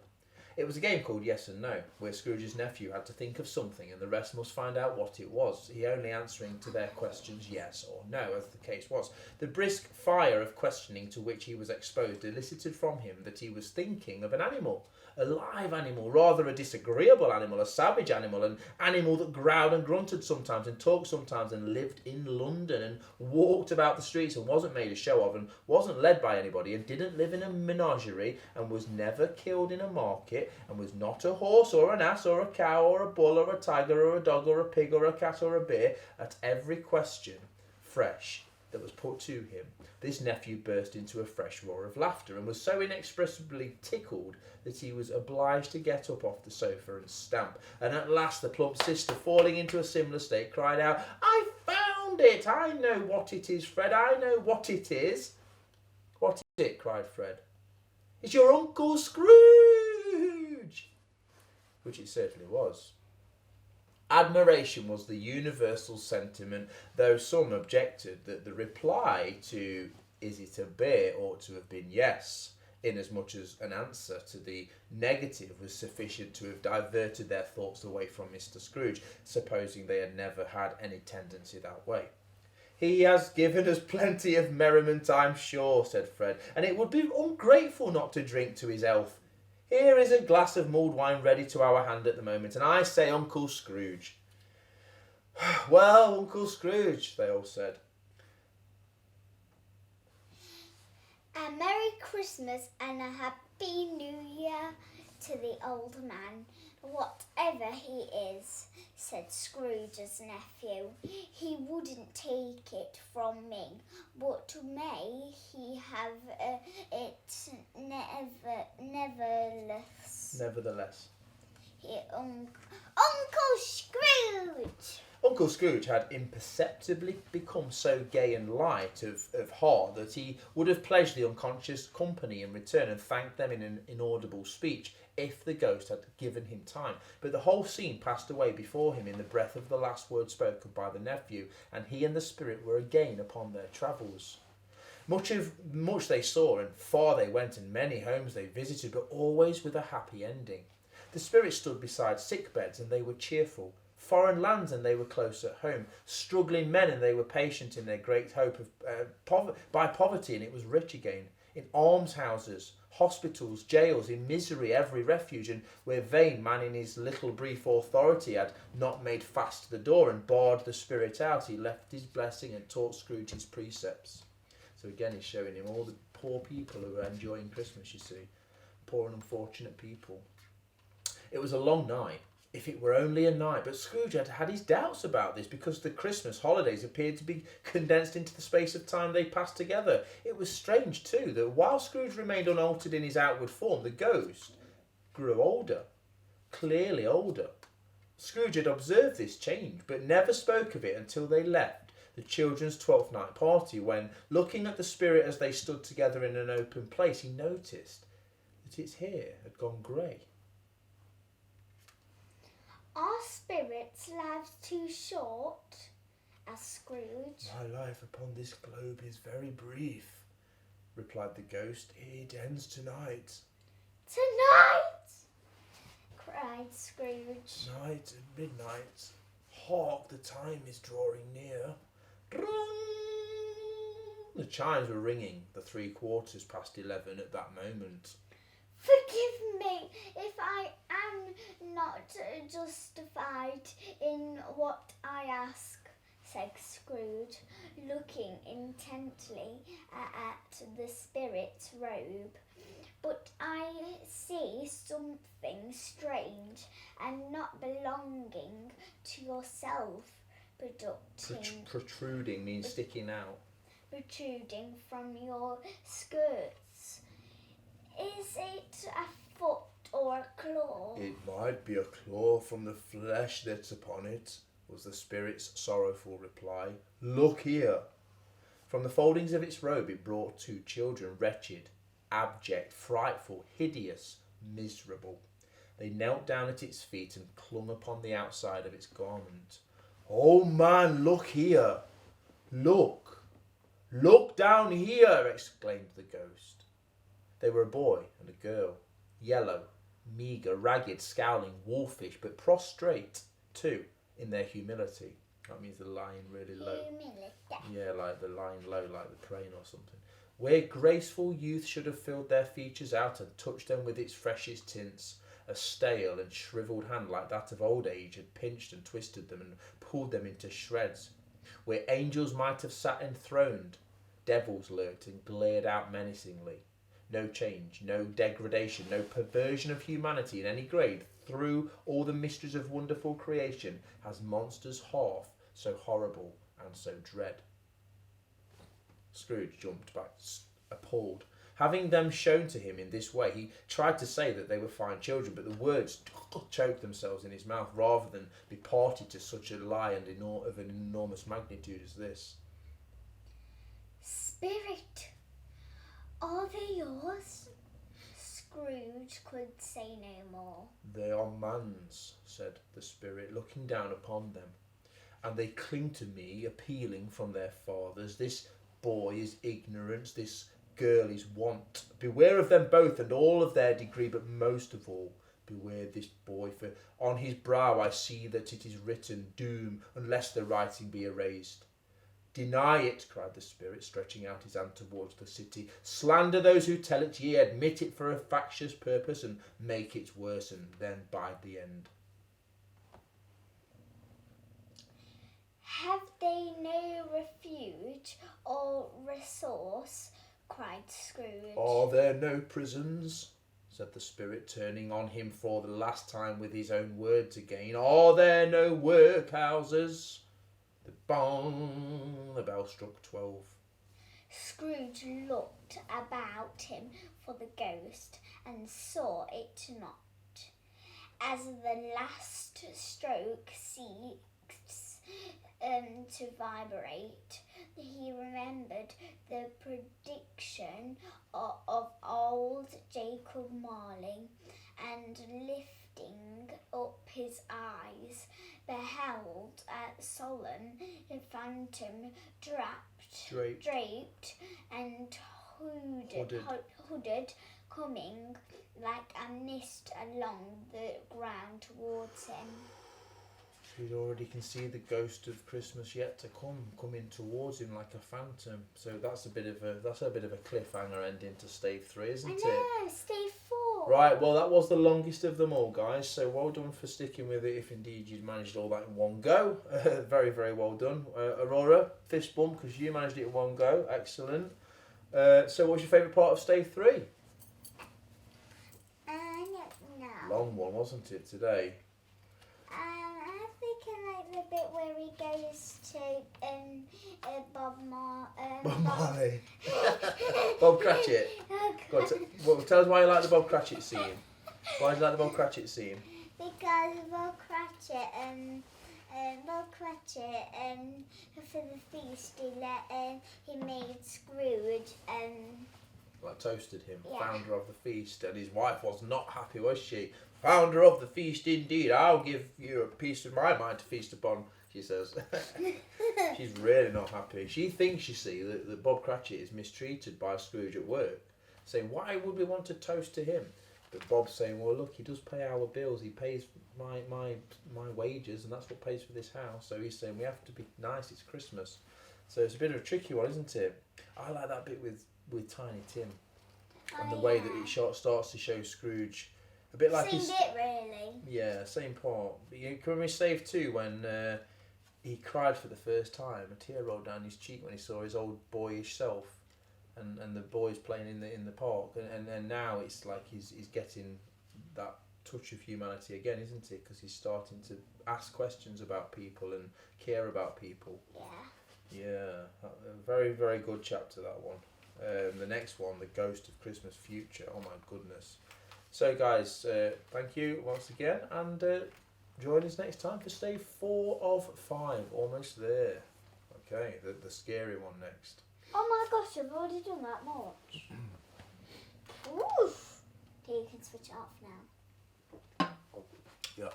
[SPEAKER 1] It was a game called Yes and No, where Scrooge's nephew had to think of something and the rest must find out what it was, he only answering to their questions yes or no, as the case was. The brisk fire of questioning to which he was exposed elicited from him that he was thinking of an animal, a live animal, rather a disagreeable animal, a savage animal, an animal that growled and grunted sometimes and talked sometimes and lived in London and walked about the streets and wasn't made a show of and wasn't led by anybody and didn't live in a menagerie and was never killed in a market bit, and was not a horse or an ass or a cow or a bull or a tiger or a dog or a pig or a cat or a bear, at every question, fresh, that was put to him, this nephew burst into a fresh roar of laughter, and was so inexpressibly tickled that he was obliged to get up off the sofa and stamp. And at last the plump sister, falling into a similar state, cried out, "I found it! I know what it is, Fred, I know what it is." "What is it?" cried Fred. "It's your Uncle Scrooge!" Which it certainly was. Admiration was the universal sentiment, though some objected that the reply to "Is it a bear?" ought to have been yes, inasmuch as an answer to the negative was sufficient to have diverted their thoughts away from Mr. Scrooge, supposing they had never had any tendency that way. "He has given us plenty of merriment, I'm sure," said Fred, "and it would be ungrateful not to drink to his health. Here is a glass of mulled wine ready to our hand at the moment, and I say Uncle Scrooge." "Well, Uncle Scrooge," they all said.
[SPEAKER 2] "A Merry Christmas and a Happy New Year to the old man, whatever he is," said Scrooge's nephew. "He wouldn't take it from me, but may he have it nevertheless.
[SPEAKER 1] Nevertheless.
[SPEAKER 2] Uncle Scrooge!"
[SPEAKER 1] Uncle Scrooge had imperceptibly become so gay and light of heart that he would have pledged the unconscious company in return and thanked them in an inaudible speech if the ghost had given him time. But the whole scene passed away before him in the breath of the last word spoken by the nephew, and he and the spirit were again upon their travels. Much they saw, and far they went, and many homes they visited, but always with a happy ending. The spirit stood beside sick beds, and they were cheerful. Foreign lands, and they were close at home. Struggling men, and they were patient in their great hope of by poverty, and it was rich again. In almshouses, hospitals, jails, in misery every refuge, and where vain man in his little brief authority had not made fast the door and barred the spirit out, he left his blessing and taught Scrooge his precepts. So again he's showing him all the poor people who are enjoying Christmas, you see. Poor and unfortunate people. It was a long night, if it were only a night, but Scrooge had had his doubts about this because the Christmas holidays appeared to be condensed into the space of time they passed together. It was strange too that while Scrooge remained unaltered in his outward form, the ghost grew older, clearly older. Scrooge had observed this change, but never spoke of it until they left the children's 12th night party, when, looking at the spirit as they stood together in an open place, he noticed that its hair had gone grey.
[SPEAKER 2] "Are spirits' lives too short?" asked Scrooge.
[SPEAKER 1] "My life upon this globe is very brief," replied the ghost. "It ends tonight."
[SPEAKER 2] "Tonight!" cried Scrooge.
[SPEAKER 1] "Night at midnight. Hark, the time is drawing near. Rung!" The chimes were ringing the 11:03 at that moment.
[SPEAKER 2] "Forgive me if I am not justified in what I ask," said Scrooge, looking intently at the spirit's robe. "But I see something strange and not belonging to yourself
[SPEAKER 1] Protruding means sticking out.
[SPEAKER 2] protruding from your skirts. Is it a foot or a claw?"
[SPEAKER 1] "It might be a claw from the flesh that's upon it," was the spirit's sorrowful reply. "Look here." From the foldings of its robe it brought two children, wretched, abject, frightful, hideous, miserable. They knelt down at its feet and clung upon the outside of its garment. "Oh man, look here! Look! Look down here!" exclaimed the ghost. They were a boy and a girl, yellow, meagre, ragged, scowling, wolfish, but prostrate, too, in their humility. That means they're lying really low.
[SPEAKER 2] Humility.
[SPEAKER 1] Yeah, like they're lying low, like they're praying or something. Where graceful youth should have filled their features out and touched them with its freshest tints, a stale and shrivelled hand like that of old age had pinched and twisted them and pulled them into shreds. Where angels might have sat enthroned, devils lurked and glared out menacingly. No change, no degradation, no perversion of humanity in any grade through all the mysteries of wonderful creation has monsters half so horrible and so dread. Scrooge jumped back, appalled. Having them shown to him in this way, he tried to say that they were fine children, but the words choked themselves in his mouth rather than be party to such a lie and of an enormous magnitude as this.
[SPEAKER 2] Spirit, are they yours? Scrooge could say no more.
[SPEAKER 1] They are man's, said the spirit, looking down upon them, and they cling to me, appealing from their fathers. This boy is ignorance, this girl is want. Beware of them both and all of their degree, but most of all, beware this boy, for on his brow I see that it is written, doom, unless the writing be erased. Deny it, cried the spirit, stretching out his hand towards the city. Slander those who tell it, ye admit it for a factious purpose, and make it worse, and then bide the end.
[SPEAKER 2] Have they no refuge or resource? Cried Scrooge.
[SPEAKER 1] Are there no prisons? Said the spirit, turning on him for the last time with his own words again. Are there no workhouses? The bong, the bell struck 12.
[SPEAKER 2] Scrooge looked about him for the ghost and saw it not. As the last stroke ceased to vibrate, he remembered the prediction of old Jacob Marley, and lifting up his eyes, beheld a solemn phantom draped and hooded coming like a mist along the ground towards him.
[SPEAKER 1] He already can see the ghost of Christmas yet to come coming towards him like a phantom. So that's a bit of a cliffhanger ending to Stave 3, isn't it?
[SPEAKER 2] I know, Stave 4.
[SPEAKER 1] Right, well that was the longest of them all, guys. So well done for sticking with it. If indeed you'd managed all that in one go, very very well done. Aurora, fist bump because you managed it in one go. Excellent. So what's your favourite part of Stave 3?
[SPEAKER 2] I don't know.
[SPEAKER 1] Long one, wasn't it today?
[SPEAKER 2] I think I like the bit where he goes to Bob
[SPEAKER 1] Marley. Bob Cratchit. Go on, tell us why you like the Bob Cratchit scene. Why do you like the Bob Cratchit scene?
[SPEAKER 2] Because Bob Cratchit, for the feast, he made Scrooge,
[SPEAKER 1] Like toasted him,
[SPEAKER 2] yeah.
[SPEAKER 1] Founder of the feast, and his wife was not happy, was she? Founder of the feast indeed, I'll give you a piece of my mind to feast upon, she says. She's really not happy. She thinks, you see, that Bob Cratchit is mistreated by Scrooge at work, saying, why would we want to toast to him? But Bob's saying, well look, he does pay our bills, he pays my wages, and that's what pays for this house. So he's saying we have to be nice, it's Christmas. So it's a bit of a tricky one, isn't it? I like that bit with Tiny Tim, and the way that it starts to show Scrooge a bit like
[SPEAKER 2] same bit really.
[SPEAKER 1] Yeah, same part. But you can remember Stave 2 when he cried for the first time. A tear rolled down his cheek when he saw his old boyish self, and the boys playing in the park. And now it's like he's getting that touch of humanity again, isn't it? Because he's starting to ask questions about people and care about people.
[SPEAKER 2] Yeah.
[SPEAKER 1] Yeah, a very very good chapter, that one. The next one, the Ghost of Christmas Future. Oh my goodness. So guys, thank you once again, and join us next time for Stave 4 of 5. Almost there. Okay, the scary one next.
[SPEAKER 2] Oh my gosh, I've already done that much. Oof. Okay, you can switch it off now.
[SPEAKER 1] Yeah.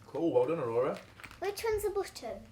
[SPEAKER 1] Cool, well done, Aurora.
[SPEAKER 2] Which one's the button?